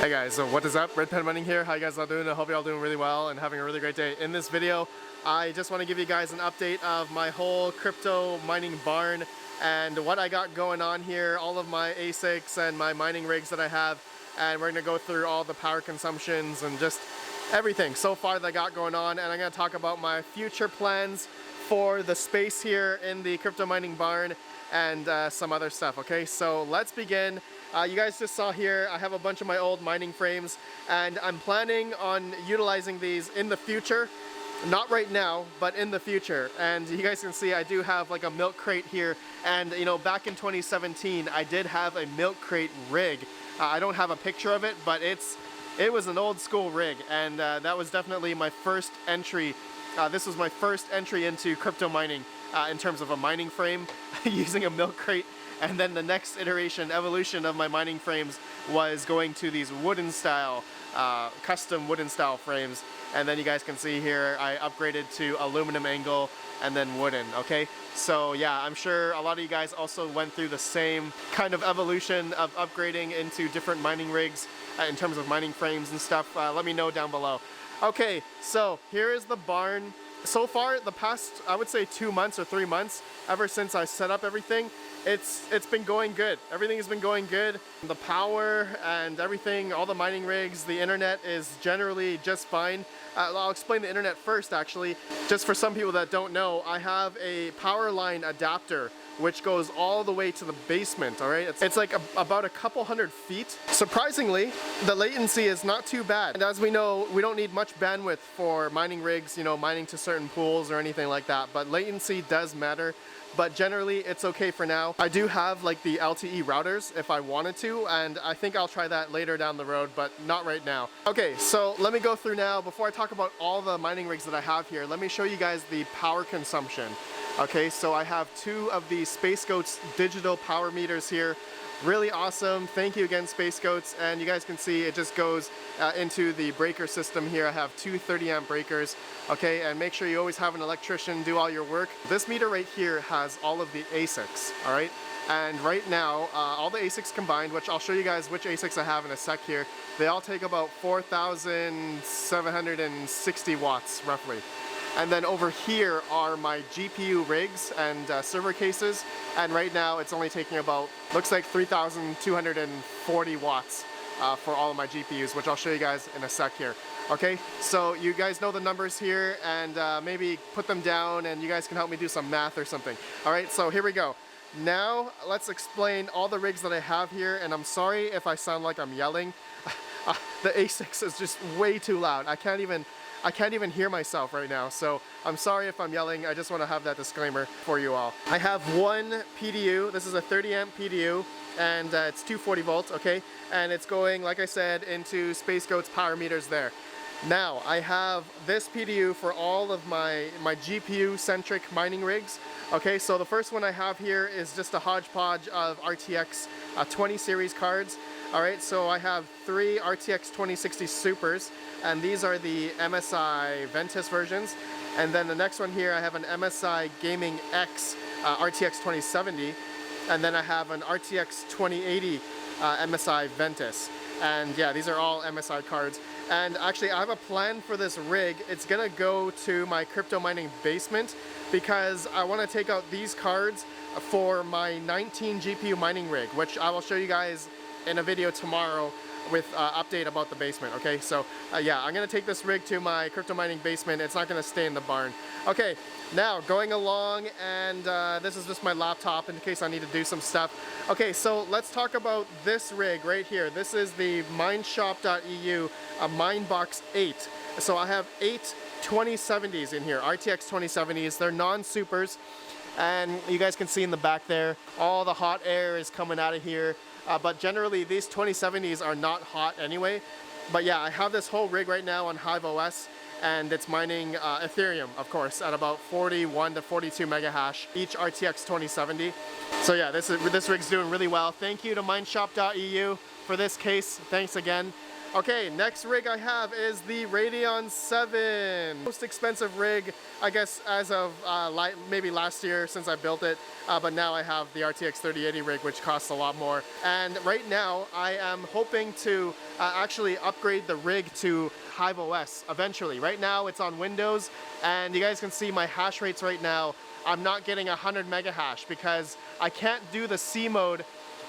Hey guys, so what is up? RedPandaMining here. How you guys all doing? I hope you're all doing really well and having a really great day. In this video, I just want to give you guys an update of my whole crypto mining barn and what I got going on here, all of my ASICs and my mining rigs that I have, and we're going to go through all the power consumptions and just everything so far that I got going on, and I'm going to talk about my future plans for the space here in the crypto mining barn and some other stuff. Okay, so let's begin. You guys just saw here, I have a bunch of my old mining frames, and I'm planning on utilizing these in the future. Not right now, but in the future. And you guys can see I do have like a milk crate here, and you know, back in 2017 I did have a milk crate rig. I don't have a picture of it, but it was an old school rig, and that was definitely my first entry. This was my first entry into crypto mining in terms of a mining frame using a milk crate. And then the next iteration, evolution of my mining frames was going to these wooden style, custom wooden style frames. And then you guys can see here, I upgraded to aluminum angle and then wooden, okay? So yeah, I'm sure a lot of you guys also went through the same kind of evolution of upgrading into different mining rigs in terms of mining frames and stuff. Let me know down below. Okay, so here is the barn. So far, the past, I would say 2 months or 3 months, ever since I set up everything, it's been going good. Everything has been going good. The power and everything, all the mining rigs, the internet is generally just fine. I'll explain the internet first actually. Just for some people that don't know, I have a power line adapter which goes all the way to the basement, alright? It's like about a couple hundred feet. Surprisingly, the latency is not too bad. And as we know, we don't need much bandwidth for mining rigs, you know, mining to certain pools or anything like that, but latency does matter. But generally it's okay for now. I do have like the LTE routers if I wanted to, and I think I'll try that later down the road, but not right now. Okay, so let me go through now. Before I talk about all the mining rigs that I have here, let me show you guys the power consumption. Okay, so I have 2 of the Space Goats digital power meters here. Really awesome. Thank you again, Space Goats. And you guys can see it just goes into the breaker system here. I have 2 30-amp breakers. Okay, and make sure you always have an electrician do all your work. This meter right here has all of the ASICs, all right? And right now, all the ASICs combined, which I'll show you guys which ASICs I have in a sec here, they all take about 4,760 watts, roughly. And then over here are my GPU rigs and server cases, and right now it's only taking about, looks like 3,240 watts for all of my GPUs, which I'll show you guys in a sec here. Okay, so you guys know the numbers here, and maybe put them down and you guys can help me do some math or something. Alright, so here we go. Now let's explain all the rigs that I have here, and I'm sorry if I sound like I'm yelling. The ASICs is just way too loud. I can't even hear myself right now, so I'm sorry if I'm yelling. I just want to have that disclaimer for you all. I have one PDU. This is a 30-amp PDU, and it's 240 volts, okay? And it's going, like I said, into Space Goat's power meters there. Now, I have this PDU for all of my GPU-centric mining rigs. Okay, so the first one I have here is just a hodgepodge of RTX 20 series cards. Alright, so I have 3 RTX 2060 Supers, and these are the MSI Ventus versions. And then the next one here, I have an MSI Gaming X RTX 2070, and then I have an RTX 2080 MSI Ventus. And yeah, these are all MSI cards. And actually, I have a plan for this rig. It's gonna go to my crypto mining basement because I want to take out these cards for my 19 GPU mining rig, which I will show you guys in a video tomorrow with update about the basement. Okay, so yeah, I'm gonna take this rig to my crypto mining basement. It's not gonna stay in the barn. Okay, now going along, and this is just my laptop in case I need to do some stuff. Okay, so let's talk about this rig right here. This is the mineshop.eu Minebox 8. So I have 8 2070s in here, RTX 2070s. They're non-supers, and you guys can see in the back there, all the hot air is coming out of here. But generally these 2070s are not hot anyway. But yeah, I have this whole rig right now on Hive OS, and it's mining Ethereum, of course, at about 41 to 42 mega hash each RTX 2070. So yeah, this rig's doing really well. Thank you to mineshop.eu for this case. Thanks again. Okay, next rig I have is the Radeon 7. Most expensive rig, I guess, as of maybe last year since I built it. But now I have the RTX 3080 rig, which costs a lot more. And right now, I am hoping to actually upgrade the rig to Hive OS eventually. Right now, it's on Windows, and you guys can see my hash rates right now. I'm not getting 100 mega hash because I can't do the C mode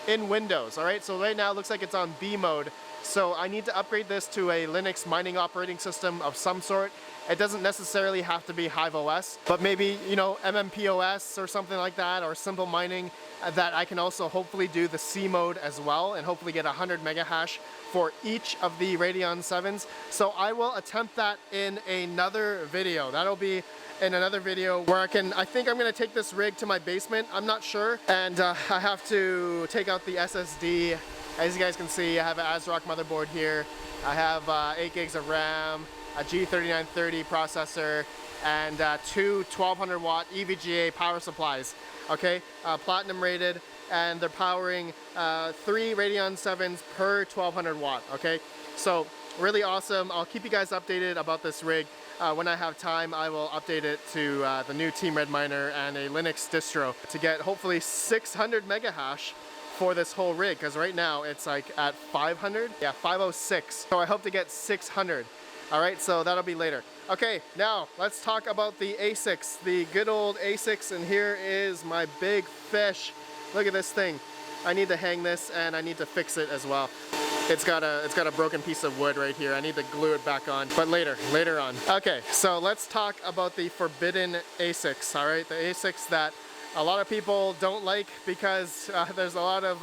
in Windows, all right? So right now it looks like it's on B mode. So I need to upgrade this to a Linux mining operating system of some sort. It doesn't necessarily have to be Hive OS, but maybe, you know, MMPOS or something like that, or Simple Mining, that I can also hopefully do the C mode as well and hopefully get 100 mega hash for each of the Radeon 7s. So I will attempt that in another video. That'll be in another video where I think I'm gonna take this rig to my basement. I'm not sure. And I have to take out the SSD. As you guys can see, I have an ASRock motherboard here. I have 8 gigs of RAM, a G3930 processor, and two 1200 watt EVGA power supplies. Okay, platinum rated, and they're powering 3 Radeon 7s per 1200 watt. Okay, so really awesome. I'll keep you guys updated about this rig. When I have time, I will update it to the new Team Red Miner and a Linux distro to get hopefully 600 mega hash for this whole rig, because right now it's like at 500, yeah, 506. So I hope to get 600. All right, so that'll be later. Okay, now let's talk about the ASICs, the good old ASICs, and here is my big fish. Look at this thing. I need to hang this and I need to fix it as well. It's got a broken piece of wood right here. I need to glue it back on, but later on. Okay, so let's talk about the forbidden ASICs, all right? The ASICs that a lot of people don't like because there's a lot of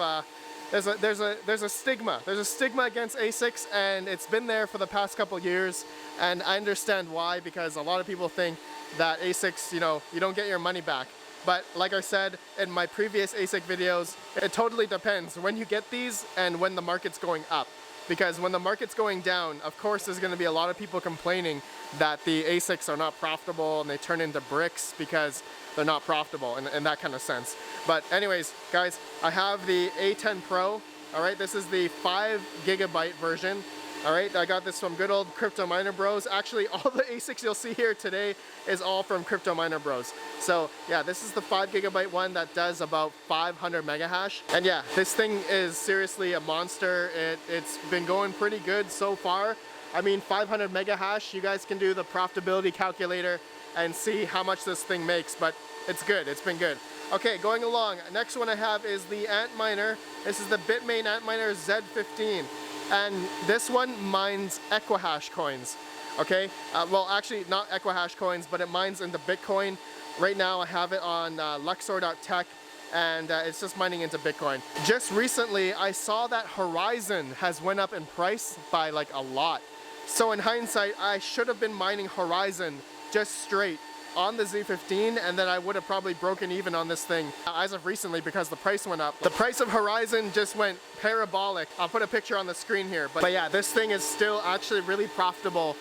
there's a stigma. There's a stigma against ASICs, and it's been there for the past couple years, and I understand why, because a lot of people think that ASICs, you know, you don't get your money back. But like I said in my previous ASIC videos, it totally depends when you get these and when the market's going up. Because when the market's going down, of course there's going to be a lot of people complaining that the ASICs are not profitable and they turn into bricks because they're not profitable in that kind of sense. But anyways, guys, I have the A10 Pro. All right, this is the 5 gigabyte version. All right, I got this from good old Crypto Miner Bros. Actually, all the ASICs you'll see here today is all from Crypto Miner Bros. So yeah, this is the 5 gigabyte one that does about 500 mega hash. And yeah, this thing is seriously a monster. It's been going pretty good so far. I mean, 500 mega hash, you guys can do the profitability calculator and see how much this thing makes, but it's good, it's been good. Okay, going along, next one I have is the Antminer. This is the Bitmain Antminer Z15. And this one mines Equihash coins, okay? Well, actually not Equihash coins, but it mines into Bitcoin. Right now I have it on Luxor.tech, and it's just mining into Bitcoin. Just recently, I saw that Horizon has went up in price by like a lot. So in hindsight, I should have been mining Horizon just straight on the Z15, and then I would have probably broken even on this thing as of recently because the price went up. The price of Horizon just went parabolic. I'll put a picture on the screen here, but yeah, this thing is still actually really profitable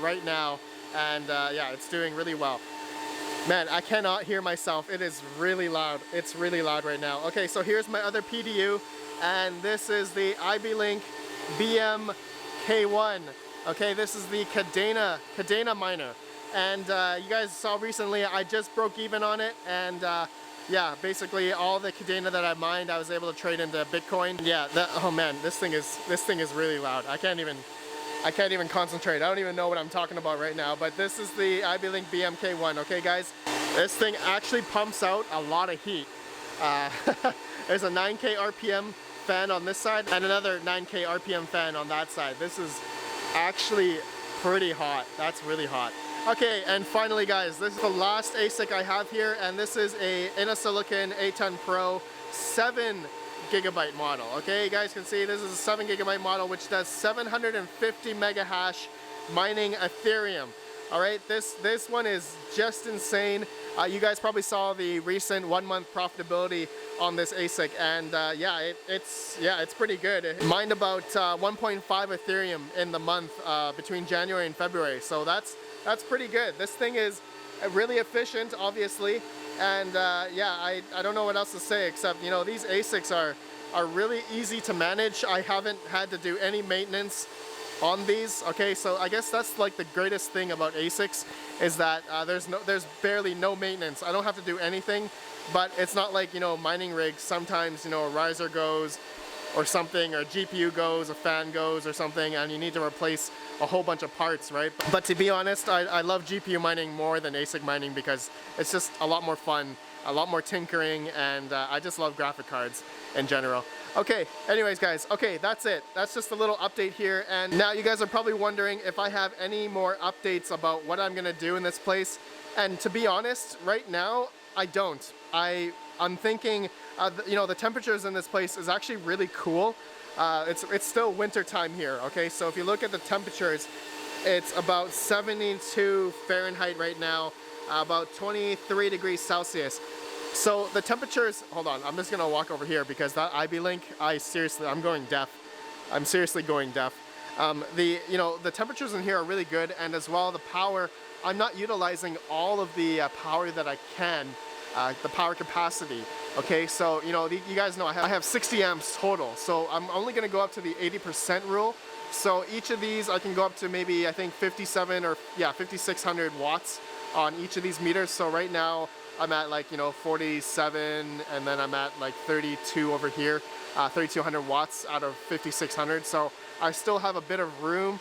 right now, and yeah, it's doing really well. Man, I cannot hear myself. It is really loud. It's really loud right now. Okay, so here's my other PDU, and this is the IB-Link BM-K1. Okay, this is the Cadena miner. And you guys saw recently I just broke even on it, and yeah, basically all the Cadena that I mined I was able to trade into Bitcoin. Yeah, oh man, this thing is really loud. I can't even concentrate. I don't even know what I'm talking about right now, but this is the IB-Link BM-K1. Okay guys, this thing actually pumps out a lot of heat. There's a 9K RPM fan on this side and another 9K RPM fan on that side. This is actually pretty hot. That's really hot. Okay, and finally guys, this is the last ASIC I have here, and this is a Inosilicon A10 Pro 7 gigabyte model. Okay, you guys can see this is a 7 gigabyte model which does 750 mega hash mining Ethereum. All right, this one is just insane. You guys probably saw the recent 1 month profitability on this ASIC, and yeah, it's pretty good. It mined about 1.5 Ethereum in the month between January and February, so that's pretty good. This thing is really efficient, obviously, and yeah, I don't know what else to say except, you know, these ASICs are really easy to manage. I haven't had to do any maintenance on these. Okay, so I guess that's like the greatest thing about ASICs is that there's barely no maintenance. I don't have to do anything, but it's not like, you know, mining rigs. Sometimes, you know, a riser goes or something, or a GPU goes, a fan goes or something, and you need to replace a whole bunch of parts, right? But to be honest, I love GPU mining more than ASIC mining because it's just a lot more fun, a lot more tinkering, and I just love graphic cards in general. Okay, anyways guys, okay, that's it. That's just a little update here, and now you guys are probably wondering if I have any more updates about what I'm gonna do in this place, and to be honest, right now, I don't. I'm thinking, you know, the temperatures in this place is actually really cool. It's still winter time here, okay? So if you look at the temperatures, it's about 72 Fahrenheit right now, about 23 degrees Celsius. So the temperatures, hold on, I'm just gonna walk over here because that IB link, I'm going deaf. I'm seriously going deaf. You know, the temperatures in here are really good, and as well the power, I'm not utilizing all of the power that I can. The power capacity. Okay, so you know, you guys know I have 60 amps total, so I'm only going to go up to the 80% rule. So each of these I can go up to maybe, I think 57 or yeah, 5600 watts on each of these meters. So right now I'm at like, you know, 47, and then I'm at like 32 over here, 3200 watts out of 5600. So I still have a bit of room,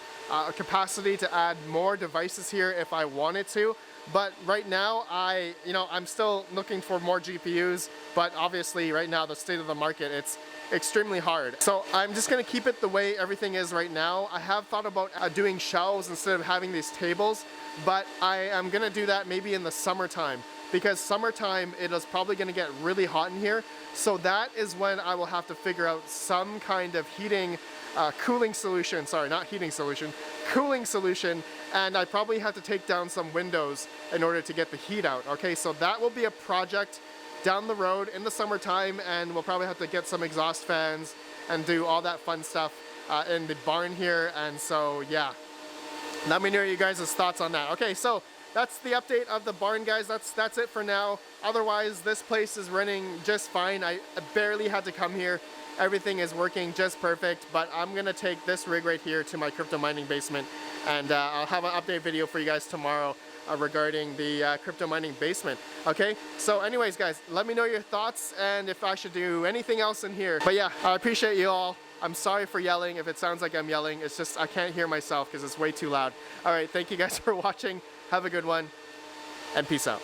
capacity to add more devices here if I wanted to. But right now, I'm still looking for more GPUs, but obviously right now, the state of the market, it's extremely hard. So I'm just gonna keep it the way everything is right now. I have thought about doing shelves instead of having these tables, but I am gonna do that maybe in the summertime, because summertime, it is probably gonna get really hot in here. So that is when I will have to figure out some kind of cooling solution, sorry, not heating solution, cooling solution, and I probably have to take down some windows in order to get the heat out. Okay, so that will be a project down the road in the summertime, and we'll probably have to get some exhaust fans and do all that fun stuff in the barn here. And so yeah, let me know you guys' thoughts on that. Okay, so that's the update of the barn, guys. That's it for now. Otherwise, this place is running just fine. I barely had to come here. Everything is working just perfect, but I'm gonna take this rig right here to my crypto mining basement, and I'll have an update video for you guys tomorrow regarding the crypto mining basement. Okay, so anyways guys, let me know your thoughts and if I should do anything else in here. But yeah, I appreciate you all. I'm sorry for yelling if it sounds like I'm yelling. It's just I can't hear myself because it's way too loud. All right, thank you guys for watching. Have a good one, and peace out.